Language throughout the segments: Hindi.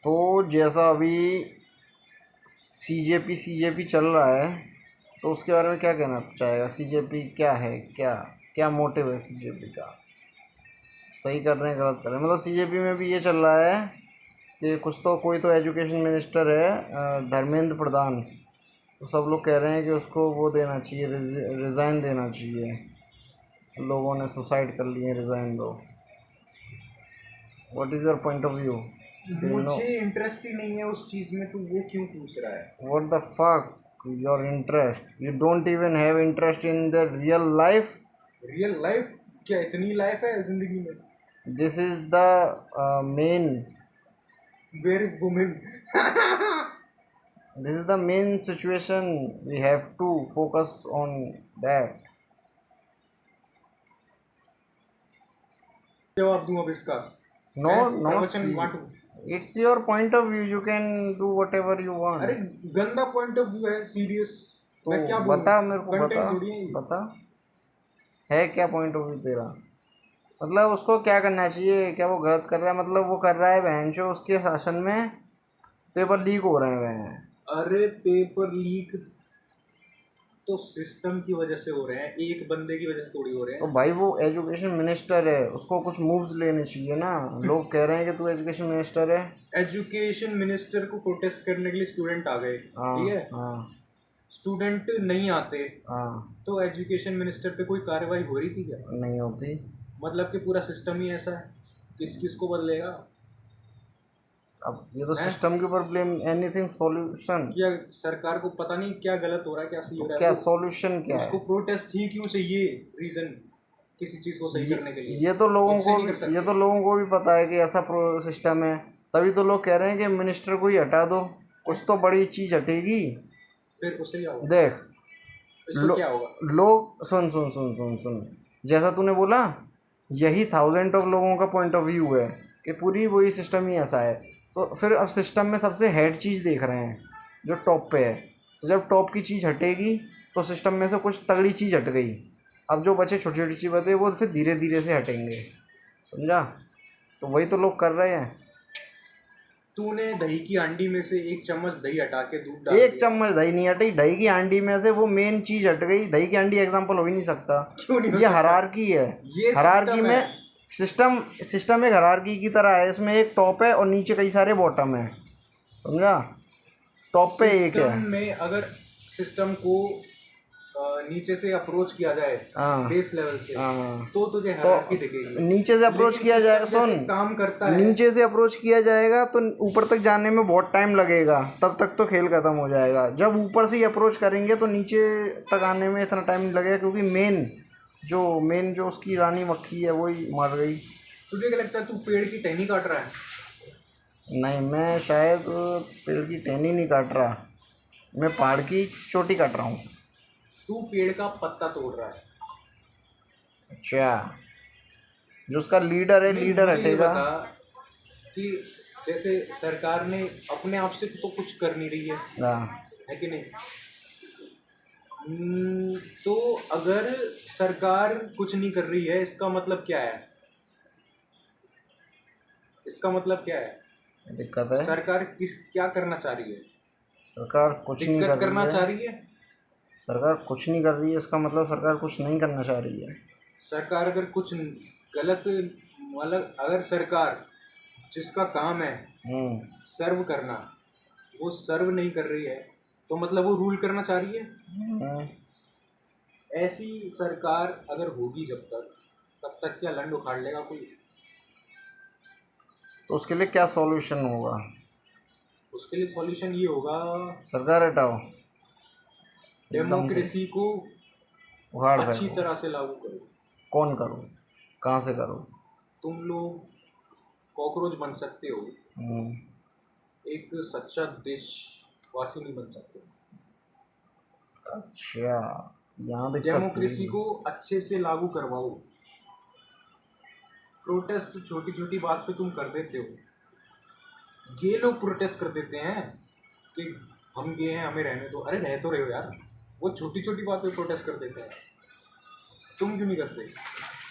तो जैसा अभी सीजेपी चल रहा है, तो उसके बारे में क्या कहना चाहेगा? सीजेपी क्या है, क्या क्या मोटिव है सीजेपी का? सही कर रहे हैं, गलत कर रहे हैं? मतलब सीजेपी में भी ये चल रहा है कि कुछ तो कोई तो एजुकेशन मिनिस्टर है, धर्मेंद्र प्रधान, तो सब लोग कह रहे हैं कि उसको वो देना चाहिए, रिज़ाइन देना चाहिए। लोगों ने सुसाइड कर लिए, रिज़ाइन दो। What is your point of view? मुझे इंटरेस्ट ही नहीं है उस चीज में, तो वो क्यों पूछ रहा है? What the fuck your interest? You don't even have interest in the real life. Real life क्या इतनी लाइफ है जिंदगी में? This is the men, where is women? this is the main situation. We have to focus on that. जवाब दूं अब इसका? No, मैं no, प्रवचन see, बांटूं? it's your point of view, you can do whatever you want. अरे गंदा पॉइंट ऑफ व्यू है, सीरियस। मैं तो क्या बोलूं? बता मेरे को, बता कंटेंट थोड़ी है ये। बता, है क्या पॉइंट ऑफ व्यू तेरा? मतलब उसको क्या करना चाहिए? क्या वो गलत कर रहा है? मतलब वो कर रहा है बहनचो, उसके शासन में पेपर लीक हो रहे हैं वह। अरे पेपर लीक तो सिस्टम की वजह से हो रहे हैं, एक बंदे की वजह से थोड़ी हो रहे तो हैं। भाई वो एजुकेशन मिनिस्टर है, उसको कुछ मूव्स लेने चाहिए ना। लोग कह रहे हैं कि तू एजुकेशन मिनिस्टर है। एजुकेशन मिनिस्टर को प्रोटेस्ट करने के लिए स्टूडेंट आ गए, हाँ ठीक है? हाँ स्टूडेंट नहीं आते हाँ। तो एजुकेशन मिनिस्टर पे कोई कार्रवाई हो रही थी क्या? नहीं होती। मतलब कि पूरा सिस्टम ही ऐसा है, किस किस को बदलेगा? अब ये तो हैं? सिस्टम के ऊपर ब्लेम, एनीथिंग सॉल्यूशन? क्या सरकार को पता नहीं क्या गलत हो रहा है, क्या सही हो तो रहा क्या है? सॉल्यूशन क्या उसको है? प्रोटेस्ट ही क्यों चाहिए? रीजन किसी चीज को सही करने के लिए ये तो लोगों खुद से को नहीं कर सकते। ये तो लोगों को भी पता है कि ऐसा सिस्टम है, तभी तो लोग कह रहे हैं कि मिनिस्टर को ही हटा दो, कुछ तो बड़ी चीज हटेगी। फिर उससे क्या होगा? देख, इससे क्या होगा? लोग सुन सुन सुन सुन सुन, जैसा तूने बोला, यही थाउजेंड ऑफ लोगों का पॉइंट ऑफ व्यू है कि पूरी वही सिस्टम ही ऐसा है। तो फिर अब सिस्टम में सबसे हेड चीज़ देख रहे हैं जो टॉप पे है। तो जब टॉप की चीज़ हटेगी तो सिस्टम में से कुछ तगड़ी चीज़ हट गई। अब जो बचे छोटी छोटी चीज़ बचे वो फिर धीरे धीरे से हटेंगे, समझा? तो वही तो लोग कर रहे हैं। तूने दही की हांडी में से एक चम्मच दही हटा के दूध डाल एक दिया। चम्मच दही नहीं हटी, दही की हांडी में से वो मेन चीज़ हट गई। दही की हांडी एग्जाम्पल हो ही नहीं सकता। क्यों नहीं हो ये सकता? हायरार्की है। ये हायरार्की सिस्टम में है। सिस्टम एक हायरार्की की तरह है। इसमें एक टॉप है और नीचे कई सारे बॉटम है, समझा? टॉप पे एक है। सिस्टम में अगर सिस्टम को नीचे से अप्रोच किया जाए, हाँ बेस लेवल से, हाँ। तो तुझे तो हायरार्की दिखेगी। नीचे से अप्रोच लेकिन किया जाएगा, सिस्टम जैसे सुन, काम करता है। नीचे से अप्रोच किया जाएगा तो ऊपर तक जाने में बहुत टाइम लगेगा, तब तक तो खेल खत्म हो जाएगा। जब ऊपर से ही अप्रोच करेंगे तो नीचे तक आने में इतना टाइम नहीं लगेगा, क्योंकि मेन जो उसकी रानी मक्खी है वही मर गई। तुझे क्या लगता है तू पेड़ की टहनी काट रहा है? नहीं, मैं शायद पेड़ की टहनी नहीं काट रहा, मैं पहाड़ की चोटी काट रहा हूँ। तू पेड़ का पत्ता तोड़ रहा है। अच्छा, जो उसका लीडर है, नहीं, लीडर मुझे ये हटेगा। बता कि जैसे सरकार ने अपने आप से तो कुछ कर नहीं रही हाँ, है कि नहीं? तो अगर सरकार कुछ नहीं कर रही है, इसका मतलब क्या है? इसका मतलब क्या है? दिक्कत है। सरकार क्या करना चाह रही है? सरकार कुछ नहीं दिक्कत कर करना रही चाह है। रही है? सरकार कुछ नहीं कर रही है, इसका मतलब सरकार कुछ नहीं करना चाह रही है। सरकार अगर कुछ गलत, मतलब अगर सरकार जिसका काम है सर्व करना, वो सर्व नहीं कर रही है, तो मतलब वो रूल करना चाह रही है। ऐसी सरकार अगर होगी जब तक, तब तक क्या लंड उखाड़ लेगा कोई? तो उसके लिए क्या सॉल्यूशन होगा? उसके लिए सॉल्यूशन ये होगा, सरकार हटाओ, डेमोक्रेसी को उखाड़ अच्छी फेंको। तरह से लागू करो। कौन करो? कहाँ से करो? तुम लोग कॉकरोच बन सकते हो, एक सच्चा देशवासी नहीं बन सकते। अच्छा, यहाँ दिक्कत डेमोक्रेसी थी। को अच्छे से लागू करवाओ। प्रोटेस्ट छोटी छोटी बात पे तुम कर देते हो। गे लोग प्रोटेस्ट कर देते हैं कि हम गे हैं, हमें रहने दो। अरे रह तो रहे हो यार, वो छोटी छोटी बात पे प्रोटेस्ट कर देते हैं, तुम क्यों नहीं करते?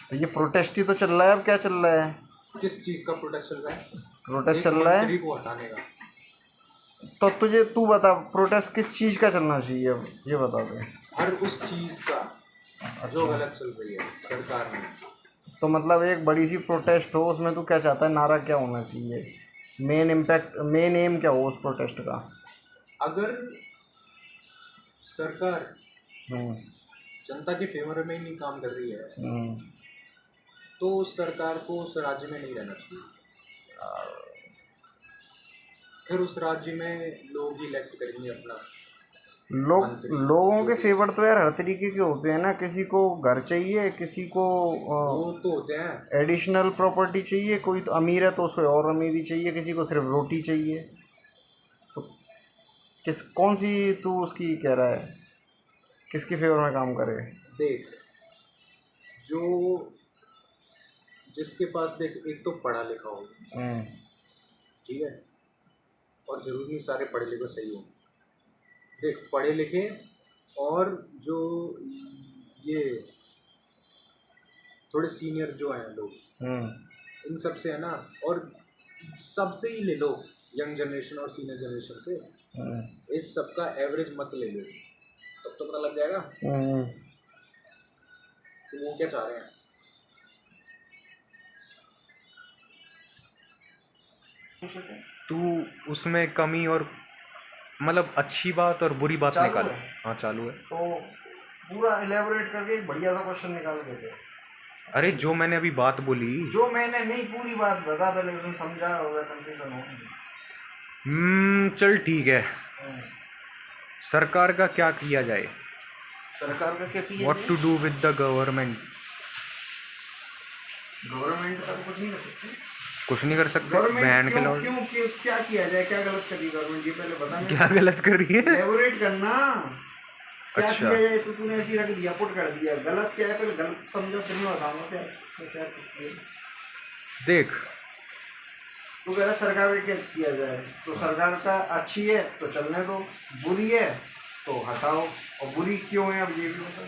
तो ये प्रोटेस्ट ही तो चल रहा है, अब क्या चल रहा है? किस चीज का प्रोटेस्ट चल रहा है? प्रोटेस्ट एक चल रहा है, मंत्री को हटाने का। तो तू बता प्रोटेस्ट किस चीज़ का चलना चाहिए, अब ये बता दे। हर उस चीज का जो गलत चल रही है सरकार में। तो मतलब एक बड़ी सी प्रोटेस्ट हो, उसमें तू क्या चाहता है, नारा क्या होना चाहिए, मेन इम्पैक्ट, मेन एम क्या हो उस प्रोटेस्ट का? अगर सरकार हम्म जनता के फेवर में ही नहीं काम कर रही है हम्म तो उस सरकार को उस राज्य में नहीं रहना चाहिए। फिर उस राज्य में लोग ही इलेक्ट करेंगे अपना मंत्री। लोगों के फेवर तो यार हर तरीके के होते हैं ना, किसी को घर चाहिए, किसी को वो तो होते हैं। एडिशनल प्रॉपर्टी चाहिए, कोई तो अमीर है तो उसे और अमीरी चाहिए, किसी को सिर्फ रोटी चाहिए। तो कौन सी तू उसकी कह रहा है, किसकी फेवर में काम करे? देख, जो जिसके पास देख, एक तो पढ़ा लिखा हो, ठीक है, और जरूरी नहीं सारे पढ़े लिखे सही हो। देख, पढ़े लिखे और जो ये थोड़े सीनियर जो हैं लोग, इन सब से है ना, और सबसे ही ले लो, यंग जनरेशन और सीनियर जनरेशन से, इस सब का एवरेज मत ले लो, तब तो पता लग जाएगा कि वो क्या चाह रहे हैं। तू उसमें कमी और मतलब अच्छी बात और बुरी बात निकाल। हाँ, चालू है। तो पूरा इलेबोरेट करके एक बढ़िया सा क्वेश्चन निकाल के दे। अरे जो मैंने अभी बात बोली, जो मैंने नहीं, पूरी बात बता पहले, उसमें समझा होगा, कंफ्यूजन हो। चल ठीक है। सरकार का क्या किया जाए? सरकार का क्या किया what to do with the government? Government का तो कुछ नहीं कर सकते। कुछ नहीं कर सकते। बैन के लॉर्ड क्यों क्या किया जाए, क्या गलत कर रही है गवर्नमेंट, ये पहले बता। क्या गलत कर रही है? एलेबोरेट करना। क्या अच्छा। किया जाए तो तूने ऐसी रख दिया, पुट कर दिया, गलत क्या है पहले गलत समझो, फिर मैं बताऊंगा क्या देख, तो कह रहा सरकार का क्या किया जाए, तो सरकार का अच्छी है तो चलने दो, बुरी है तो हटाओ, और बुरी क्यों है अब ये भी बता।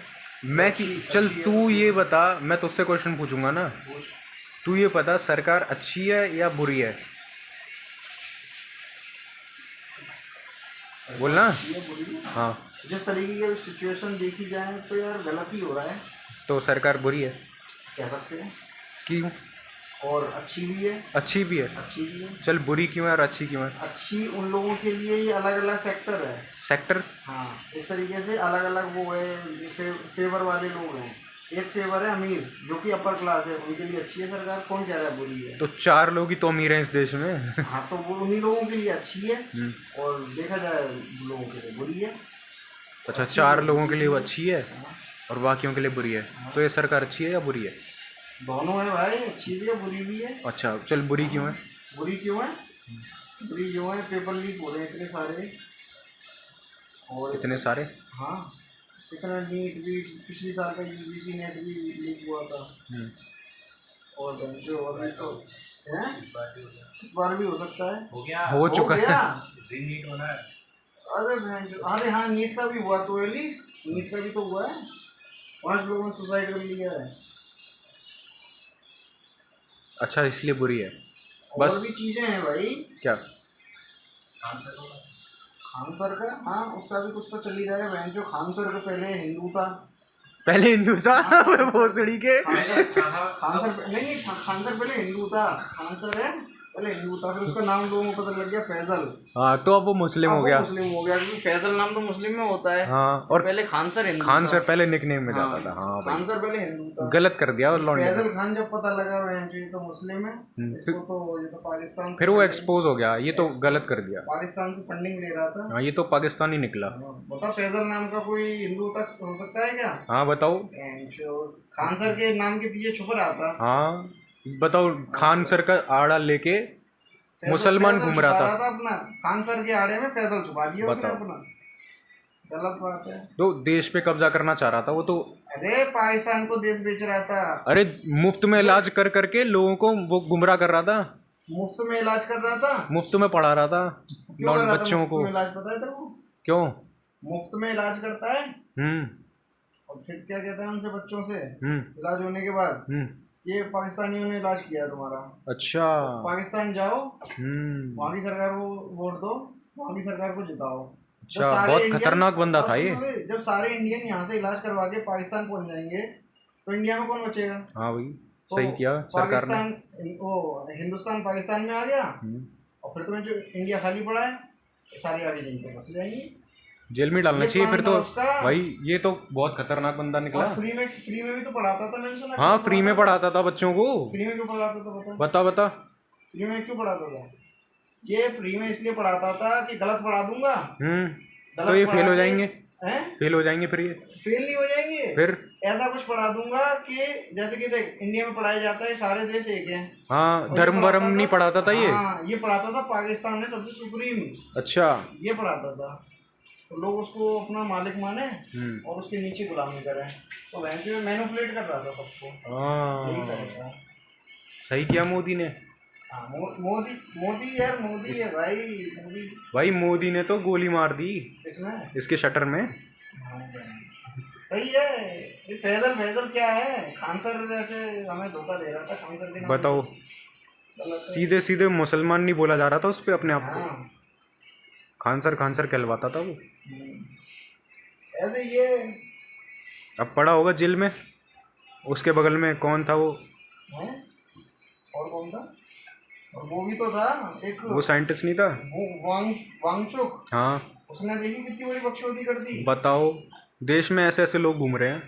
मैं कि चल तू ये बता, मैं तुझसे क्वेश्चन पूछूंगा ना, तू ये बता सरकार अच्छी है या बुरी है? बोलना। हाँ, जिस तरीके की सिचुएशन देखी जाए तो यार गलत ही हो रहा है। तो सरकार बुरी है कह सकते हैं। क्यों? और अच्छी भी है। अच्छी भी है। अच्छी भी है। चल, बुरी क्यों है और अच्छी क्यों है? अच्छी उन लोगों के लिए ये अलग अलग सेक्टर है। सेक्टर? हाँ, इस तरीके से अलग अलग वो है, फेवर वाले लोग हैं। एक फेवर है अमीर, जो कि अपर क्लास है, उनके लिए अच्छी है सरकार। कौन कह रहा है बुरी है? तो 4 लोग ही तो अमीर हैं इस देश में। हाँ, तो वो उन्हीं लोगों के लिए अच्छी है, और देखा जाए लोगों के लिए बुरी है। अच्छा, 4 लोगों के लिए वो अच्छी है और बाकियों के लिए बुरी है। तो ये सरकार अच्छी है या बुरी है? दोनों है भाई, अच्छी भी है बुरी भी है। अच्छा, चल बुरी क्यों है? बुरी क्यों है? बुरी क्यों है? पेपर लीक हो रहे हैं इतने सारे, और इतने सारे? हाँ, इतना नीट भी, पिछले साल का यूजीसी नेट भी लीक हुआ था, और जो और भी तो है, इस बार भी हो सकता है। हो चुका है। अरे हाँ, नीट का भी हुआ तो एली, नीट का भी तो हुआ है, 5 लोगों ने सुसाइड कर लिया है। अच्छा, इसलिए बुरी है और बस? भी चीजें हैं भाई। क्या? खान सर का, हाँ उसका भी कुछ तो चल ही रहा है बहन। जो खान सर का पहले हिंदू था, पहले हिंदू था। भोसड़ी के। खान सर नहीं, खान सर पहले हिंदू था, खान सर है पहले हिंदू था, फिर उसका नाम लोगों को पता लग गया फैजल। हाँ, तो अब वो मुस्लिम हो गया। मुस्लिम हो गया, क्योंकि फैजल नाम तो मुस्लिम में होता है। हाँ, और पहले खान सर हिंदू खान था। सर पहले निकनेम में जाता था। हाँ भाई, खान सर पहले हिंदू था, गलत कर दिया लौंडे ने। फैजल खान जब पता लगा बहन ये तो मुस्लिम है, इसको तो ये तो पाकिस्तान से, फिर वो एक्सपोज हो गया, ये तो गलत कर दिया। पाकिस्तान से फंडिंग ले रहा था। हाँ, ये तो पाकिस्तानी निकला। बता, फैजल नाम का कोई हिंदू तक हो सकता है क्या? हाँ बताओ। खान सर के नाम के पीछे छुप रहा था। हाँ बताओ, खान सर का आड़ा लेके मुसलमान घूम रहा था अपना, खान सर के आड़े में फैजल छुपा दिया उसने बताओ। अपना। गलत बात है। तो देश पे कब्जा करना चाह रहा था वो तो। अरे पाकिस्तान को देश बेच रहा था। अरे मुफ्त में इलाज कर करके लोगों को वो गुमराह कर रहा था। मुफ्त में इलाज कर रहा था, मुफ्त में पढ़ा रहा था क्यों कर रहा था बच्चों मुफ्त को। में इलाज? पता है तेरे को क्यों? मुफ्त में इलाज करता है? और फिर क्या कहता है उनसे, बच्चों से इलाज होने के बाद, ये पाकिस्तानियों ने इलाज किया है तुम्हारा। अच्छा। पाकिस्तान जाओ, वहाँ की सरकार को वोट दो, वहाँ की सरकार को जिताओ। जब अच्छा, सारे बहुत इंडियन, खतरनाक बंदा अब था ये। सुनोगे, जब सारे इंडियन यहाँ से इलाज करवा के पाकिस्तान पहुँच जाएंगे तो इंडिया में कौन बचेगा? हाँ भाई, तो सही किया सरकार ने। पाकिस्तान, वो हिंदुस्तान पाकिस्तान में आ गया, हम्म। और फिर तुम्हें जो इंडिया खाली पड़ा है, ये सारे आगे यहीं पे बस जाएंगे। जेल में डालना ये चाहिए फिर प्लान था तो। उसका। भाई ये तो बहुत खतरनाक बंदा निकला। और फ्री में भी तो पढ़ाता था, मैंने सुना। हाँ, फ्री में पढ़ाता था बच्चों को। फ्री में क्यों पढ़ाता था बता? बता बता। फ्री में क्यों पढ़ाता था? ये फ्री में इसलिए पढ़ाता था कि गलत पढ़ा दूंगा, तो गलत ये पढ़ा फेल हो के, जाएंगे। हैं? फेल हो जाएंगे फिर ये। फेल नहीं हो जाएंगे, फिर ऐसा कुछ पढ़ा दूंगा कि जैसे कि देख, इंडिया में पढ़ाया जाता है सारे देश एक हैं। हाँ, और ये धर्म वर्म पढ़ाता नहीं था, पढ़ाता था ये। हाँ, ये पढ़ाता था पाकिस्तान में सबसे सुप्रीम, अच्छा। ये पढ़ाता था। तो लोग उसको अपना मालिक माने हम्म। और उसके नीचे गुलामी करें, तो वैसे में मैनिपुलेट कर रहा था सबको। यही हाँ, करेगा। सही किया मोदी ने। हाँ, मोदी मोदी यार, मोदी है भाई, मोदी। भाई मोदी ने तो गोली मार दी इसमें इसके शटर में। सही है। ये फैजल फैजल क्या है, खान सर जैसे हमें धोखा दे रहा था, खान सर के नाम बताओ, से। गलत है। सीधे सीधे मुसलमान नहीं बोला जा रहा था उस पे अपने आप को। हाँ। खान सर कहलवाता था वो। ऐसे ये अब पड़ा होगा जेल में। उसके बगल में कौन था वो? है। और कौन था? और वो भी तो था एक, वो साइंटिस्ट नहीं था? वांगचुक। हाँ। उसने देखी कितनी बड़ी बकचोदी कर दी। बताओ, देश में ऐसे ऐसे लोग घूम रहे हैं।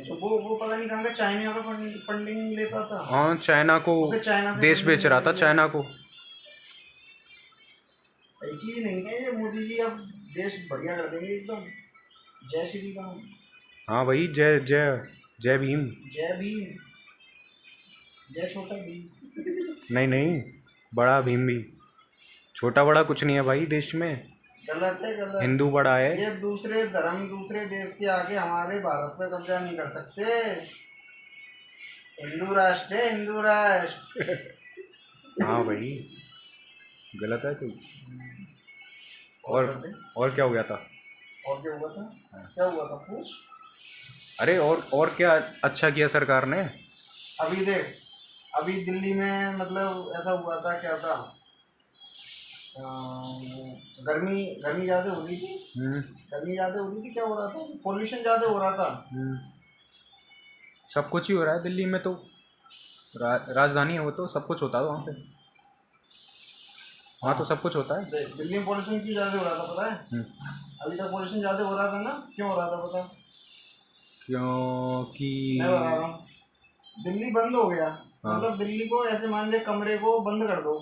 तो वो पता नहीं कहाँ का चाइना का फंडिंग लेता था। हाँ, चाइना को उसे चाइना से देश funding बेच रहा था, मिलती है। चाइना को। सही चीज नहीं है ये, मोदी जी अब देश बढ़िया कर देंगे एकदम। जय श्री राम। हाँ भाई, जय जय जय भीम। जय भीम, जय छोटा भीम। नहीं नहीं, बड़ा भीम भी। छोटा बड़ा कुछ नहीं है भाई देश में। गलत है, गलत। हिंदू बड़ा है। ये दूसरे धर्म, दूसरे देश के आगे हमारे भारत पे कब्जा नहीं कर सकते। हिंदू राष्ट्र है, हिंदू राष्ट्र। हाँ भाई, गलत है तू। और और क्या हो गया था? और क्या हुआ था? क्या हुआ था पूछ। अरे और क्या अच्छा किया सरकार ने? अभी देख, अभी दिल्ली में मतलब ऐसा हुआ था, क्या था, गर्मी गर्मी ज़्यादा हो रही थी। गर्मी ज़्यादा हो रही थी, क्या हो रहा था, पोल्यूशन ज़्यादा हो रहा था। सब कुछ ही हो रहा है दिल्ली में तो। राजधानी है वो, तो सब कुछ होता है वहाँ पे। वहाँ तो सब कुछ होता है। दिल्ली में पोल्यूशन क्यों ज़्यादा हो रहा था पता है? अभी तक पोल्यूशन ज़्यादा हो रहा था ना, क्यों हो रहा था पता? क्योंकि मैं बता रहा हूँ, दिल्ली बंद हो गया। हाँ। मतलब दिल्ली को ऐसे मान ले, कमरे को बंद कर दो।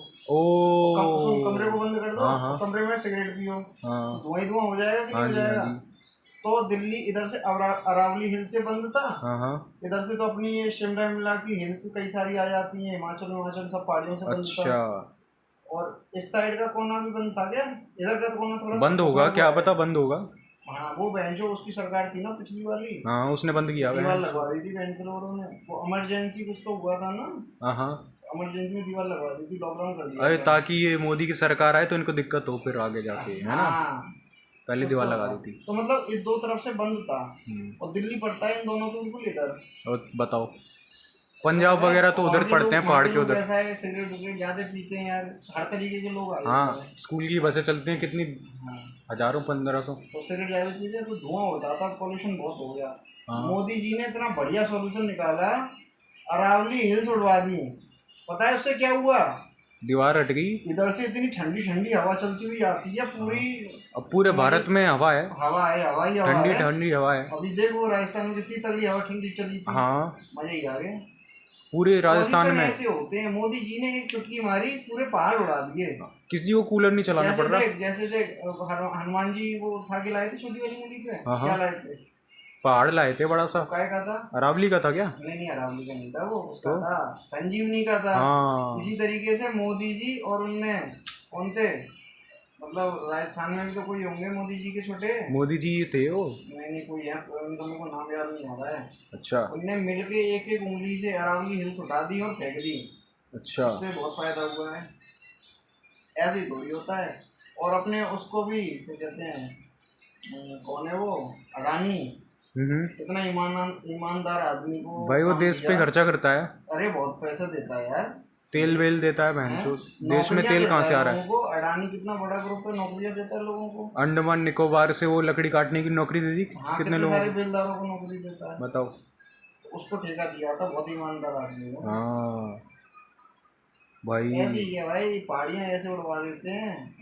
कमरे को बंद कर दो। हाँ, हाँ। कमरे में सिगरेट पियो, हाँ। धुआं ही धुआं हो जाएगा कि नहीं हो जाएगा? तो दिल्ली इधर से अरावली हिल से बंद था। हाँ। इधर से तो अपनी ये शिमला मिला की हिल्स कई सारी आ जाती हैं, हिमाचल सब पहाड़ियों से बंद था। अच्छा। और इस साइड का कोना भी बंद था क्या? इधर का कोना थोड़ा बंद होगा, क्या पता बंद होगा। हाँ, वो बहन जो उसकी सरकार थी ना पिछली वाली, हाँ, उसने बंद किया। दीवार लगवा दी थी बहन के लोगों ने। वो इमरजेंसी कुछ तो हुआ था ना। हाँ। इमरजेंसी में दीवार लगवा दी थी, लॉकडाउन कर दिया। अरे ताकि ये मोदी की सरकार आए तो इनको दिक्कत हो फिर आगे जाके, है ना। पहले दीवार लगा दी थी। तो मतलब इस दो तरफ से बंद था, और दिल्ली पड़ता है इन दोनों के बिल्कुल इधर। और बताओ, पंजाब वगैरह तो उधर पड़ते हैं, पहाड़ के उधर। ऐसा है, सिगरेट विगरेट ज्यादा पीते हैं यार, हर तरीके के लोग आ जाते हाँ, हैं। स्कूल की बसें चलती हैं कितनी, हजारों 1500। तो सिगरेट ज्यादा पीते हैं तो धुआं होता था, पोल्यूशन बहुत हो गया। हाँ। मोदी जी ने इतना बढ़िया सॉल्यूशन निकाला, अरावली हिल्स उड़वा दी। पता है उससे क्या हुआ? दीवार हट गई। इधर से इतनी ठंडी ठंडी हवा चलती हुई आती है पूरी। अब पूरे भारत में हवा है, हवा है, हवा ही हवा ठंडी है। ठंडी हवा है। अभी देखो राजस्थान में कितनी तगड़ी हवा ठंडी चली थी। हाँ, मजे ही आ गए। पूरे राजस्थान में ऐसे होते हैं, मोदी जी ने एक चुटकी मारी, पूरे पहाड़ उड़ा दिए। किसी को कूलर नहीं चलाना पड़ रहा। जैसे देख, हनुमान जी वो उठा के लाए थे छोटी वाली मूली पे। क्या लाए थे? पहाड़ लाए थे बड़ा सा। काय का था? अरावली का था क्या? नहीं, अरावली का नहीं था वो, उसका था संजीवनी का था। इसी तरीके से मोदी जी और उनने उनसे, मतलब राजस्थान में भी तो कोई होंगे मोदी जी के छोटे। मोदी जी थे वो। नहीं कोई है, उनका मेरे को नाम याद नहीं आ रहा है। अच्छा। उनने मिलके एक एक उंगली से अरावली हिल्स उठा दी और फेंक दी। अच्छा। उससे बहुत फायदा हुआ है। ऐसे ही थोड़ी होता है। और अपने उसको भी क्या कहते हैं, कौन है वो, अडानी, इतना ईमानदार आदमी को भाई वो काम देश पे दिया। खर्चा करता है, अरे बहुत पैसा देता है यार। तेल वेल देता है बहन हैं? चो। देश में नौकरियां तेल कहाँ देता से आ है रहा है? लोगों को। अडानी कितना बड़ा ग्रुप है, नौकरियां देता है लोगों को। अंडमान निकोबार से वो लकड़ी काटने की नौकरी दे दी हाँ, कितने कितने लोगों सारे को, बेलदारों को नौकरी देता है। बताओ। उसको ठेका दिया था, बहुत ईमानदार आदमी है। हाँ ऐसे भाई, ही है भाई, पहाड़ियाँ ऐसे उड़वा देते हैं।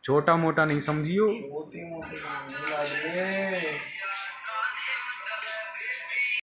छोटा मोटा नहीं समझियो। छोटे मोटे काम नहीं लागे।